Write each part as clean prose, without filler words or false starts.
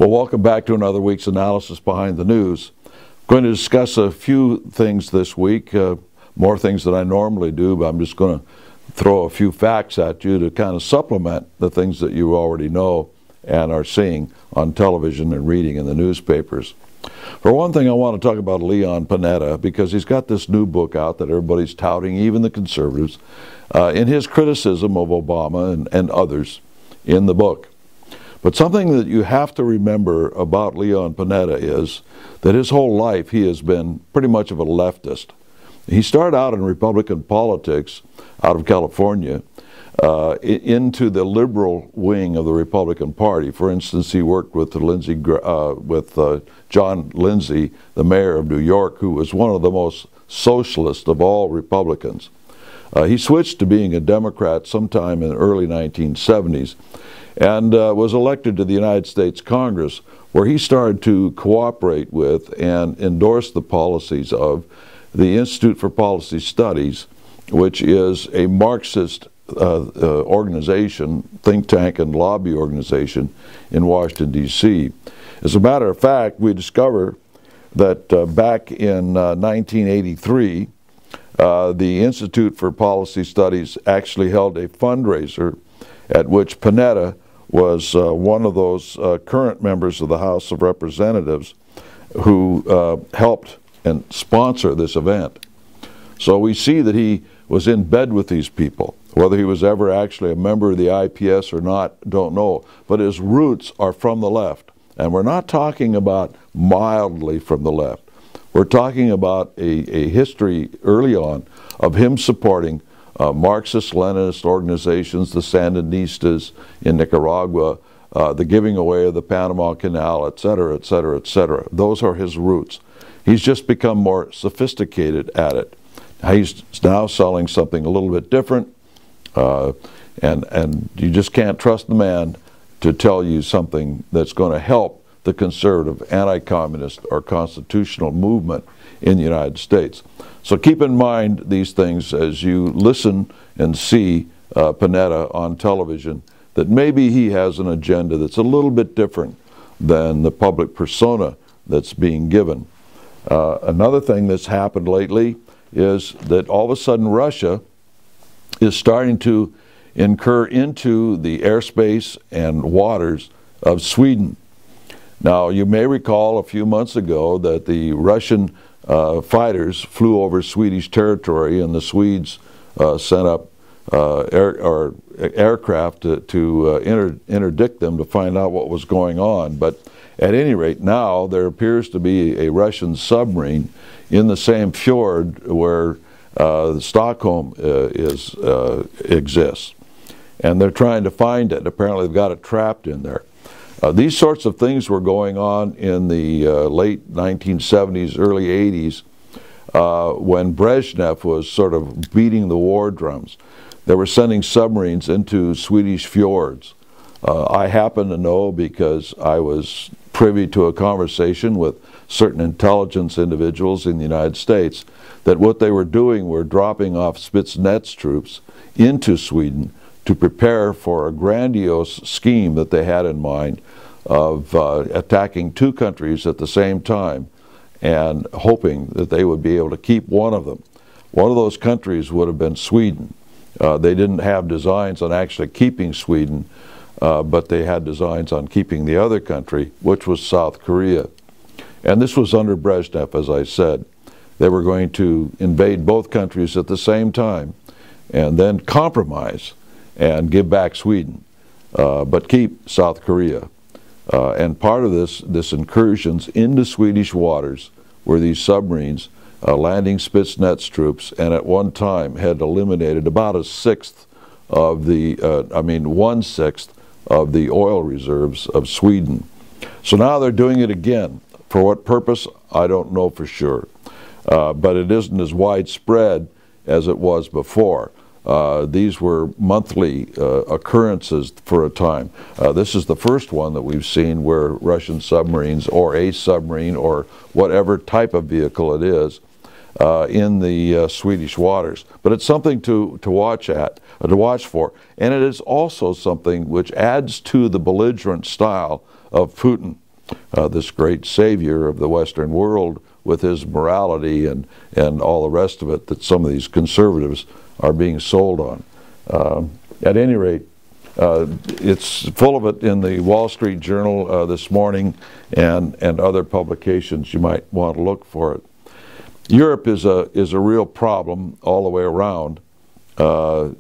Well, welcome back to another week's analysis behind the news. I'm going to discuss a few things this week, more things than I normally do, but I'm just going to throw a few facts at you to kind of supplement the things that you already know and are seeing on television and reading in the newspapers. For one thing, I want to talk about Leon Panetta because he's got this new book out that everybody's touting, even the conservatives, in his criticism of Obama and others in the book. But something that you have to remember about Leon Panetta is that his whole life he has been pretty much of a leftist. He started out in Republican politics out of California into the liberal wing of the Republican Party. For instance, he worked with John Lindsay, the mayor of New York, who was one of the most socialist of all Republicans. He switched to being a Democrat sometime in the early 1970s and was elected to the United States Congress, where he started to cooperate with and endorse the policies of the Institute for Policy Studies, which is a Marxist organization, think tank and lobby organization in Washington, D.C. As a matter of fact, we discover that back in 1983, the Institute for Policy Studies actually held a fundraiser at which Panetta was one of those current members of the House of Representatives who helped and sponsor this event. So we see that he was in bed with these people. Whether he was ever actually a member of the IPS or not, don't know. But his roots are from the left. And we're not talking about mildly from the left. We're talking about a history early on of him supporting Marxist-Leninist organizations, the Sandinistas in Nicaragua, the giving away of the Panama Canal, etc., etc., etc. Those are his roots. He's just become more sophisticated at it. He's now selling something a little bit different, and you just can't trust the man to tell you something that's going to help the conservative, anti-communist, or constitutional movement in the United States. So keep in mind these things as you listen and see Panetta on television, that maybe he has an agenda that's a little bit different than the public persona that's being given. Another thing that's happened lately is that all of a sudden Russia is starting to incur into the airspace and waters of Sweden. Now, you may recall a few months ago that the Russian fighters flew over Swedish territory, and the Swedes sent up aircraft to interdict them to find out what was going on. But at any rate, now there appears to be a Russian submarine in the same fjord where Stockholm exists. And they're trying to find it. Apparently they've got it trapped in there. These sorts of things were going on in the late 1970s, early 80s, when Brezhnev was sort of beating the war drums. They were sending submarines into Swedish fjords. I happen to know because I was privy to a conversation with certain intelligence individuals in the United States that what they were doing were dropping off Spetsnaz troops into Sweden to prepare for a grandiose scheme that they had in mind of attacking two countries at the same time and hoping that they would be able to keep one of them. One of those countries would have been Sweden. They didn't have designs on actually keeping Sweden, but they had designs on keeping the other country, which was South Korea. And this was under Brezhnev, as I said. They were going to invade both countries at the same time and then compromise and give back Sweden, but keep South Korea. And part of this incursions into Swedish waters were these submarines landing Spetsnaz troops, and at one time had eliminated about a sixth of the, 1/6 of the oil reserves of Sweden. So now they're doing it again. For what purpose, I don't know for sure. But it isn't as widespread as it was before. These were monthly occurrences for a time. This is the first one that we've seen where Russian submarines, or a submarine, or whatever type of vehicle it is, in the Swedish waters. But it's something to watch for, and it is also something which adds to the belligerent style of Putin. this great savior of the Western world with his morality and all the rest of it that some of these conservatives are being sold on. At any rate, it's full of it in the Wall Street Journal this morning and other publications. You might want to look for it. Europe is a real problem all the way around.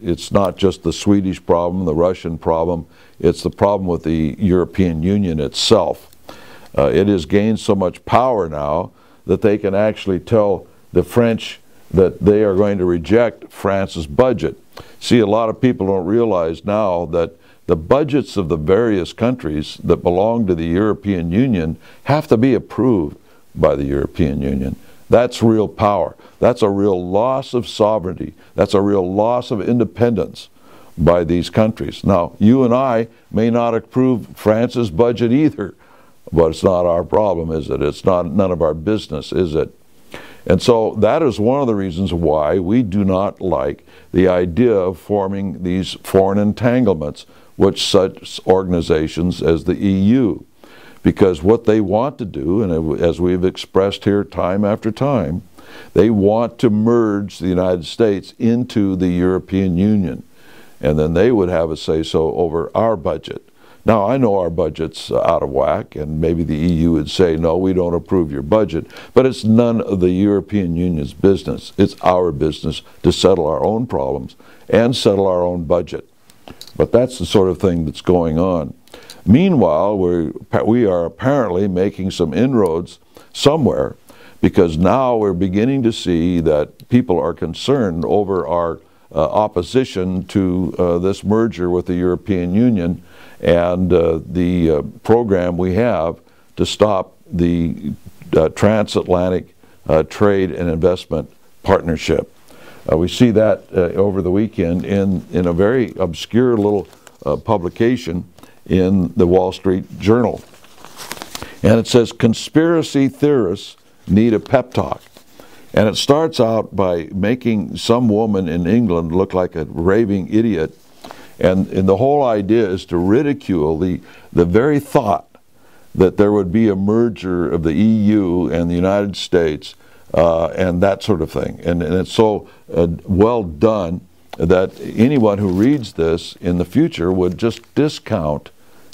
It's not just the Swedish problem, the Russian problem. It's the problem with the European Union itself. It has gained so much power now that they can actually tell the French that they are going to reject France's budget. See, a lot of people don't realize now that the budgets of the various countries that belong to the European Union have to be approved by the European Union. That's real power. That's a real loss of sovereignty. That's a real loss of independence by these countries. Now, you and I may not approve France's budget either, but it's not our problem, is it? It's none of our business, is it? And so that is one of the reasons why we do not like the idea of forming these foreign entanglements with such organizations as the EU. Because what they want to do, and as we've expressed here time after time, they want to merge the United States into the European Union. And then they would have a say-so over our budget. Now, I know our budget's out of whack, and maybe the EU would say, no, we don't approve your budget, but it's none of the European Union's business. It's our business to settle our own problems and settle our own budget. But that's the sort of thing that's going on. Meanwhile, we are apparently making some inroads somewhere, because now we're beginning to see that people are concerned over our opposition to this merger with the European Union and the program we have to stop the Transatlantic Trade and Investment Partnership. We see that over the weekend in a very obscure little publication in the Wall Street Journal. And it says, conspiracy theorists need a pep talk. And it starts out by making some woman in England look like a raving idiot. And the whole idea is to ridicule the very thought that there would be a merger of the EU and the United States and that sort of thing. And it's so well done that anyone who reads this in the future would just discount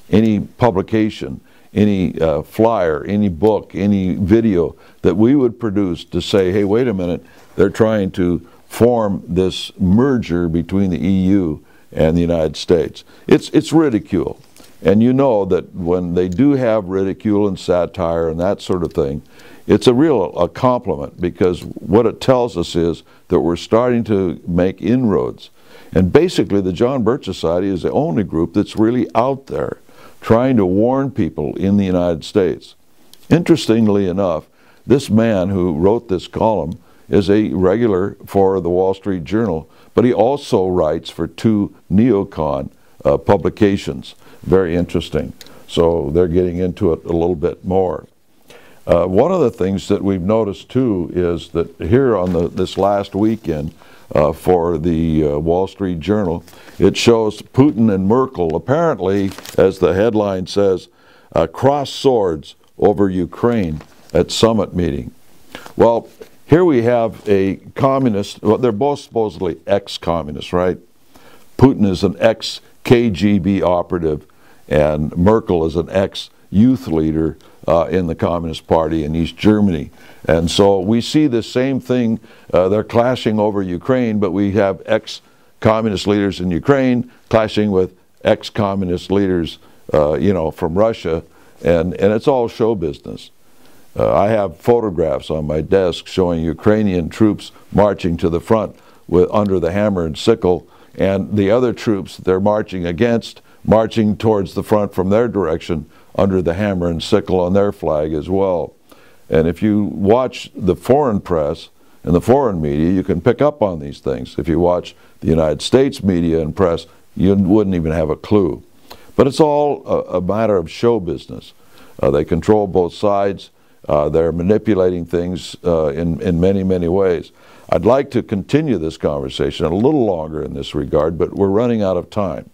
any publication, any flyer, any book, any video that we would produce to say, hey, wait a minute, they're trying to form this merger between the EU and the United States. It's ridicule. And you know that when they do have ridicule and satire and that sort of thing, it's a compliment, because what it tells us is that we're starting to make inroads. And basically the John Birch Society is the only group that's really out there trying to warn people in the United States. Interestingly enough, this man who wrote this column is a regular for the Wall Street Journal, but he also writes for two neocon publications. Very interesting. So they're getting into it a little bit more. One of the things that we've noticed too is that here on this last weekend for the Wall Street Journal, it shows Putin and Merkel apparently, as the headline says, cross swords over Ukraine at summit meeting. Well, here we have a communist, well, they're both supposedly ex-communists, right? Putin is an ex-KGB operative, and Merkel is an ex-youth leader in the Communist Party in East Germany. And so we see the same thing. They're clashing over Ukraine, but we have ex-communist leaders in Ukraine clashing with ex-communist leaders, from Russia, and it's all show business. I have photographs on my desk showing Ukrainian troops marching to the front under the hammer and sickle, and the other troops they're marching against marching towards the front from their direction under the hammer and sickle on their flag as well. And if you watch the foreign press and the foreign media, you can pick up on these things. If you watch the United States media and press, you wouldn't even have a clue. But it's all a matter of show business. They control both sides. They're manipulating things in many, many ways. I'd like to continue this conversation a little longer in this regard, but we're running out of time.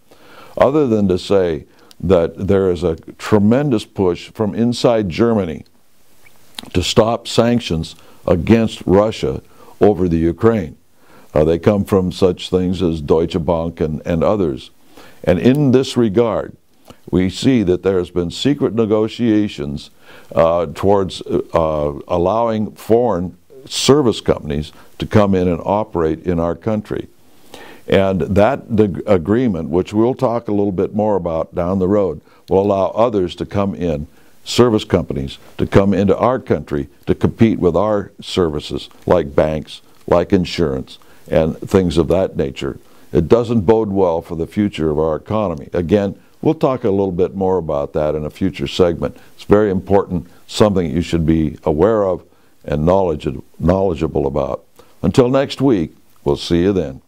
Other than to say, that there is a tremendous push from inside Germany to stop sanctions against Russia over the Ukraine. They come from such things as Deutsche Bank and others. And in this regard, we see that there has been secret negotiations towards allowing foreign service companies to come in and operate in our country. And that agreement, which we'll talk a little bit more about down the road, will allow others to come in, service companies, to come into our country to compete with our services, like banks, like insurance, and things of that nature. It doesn't bode well for the future of our economy. Again, we'll talk a little bit more about that in a future segment. It's very important, something you should be aware of and knowledgeable about. Until next week, we'll see you then.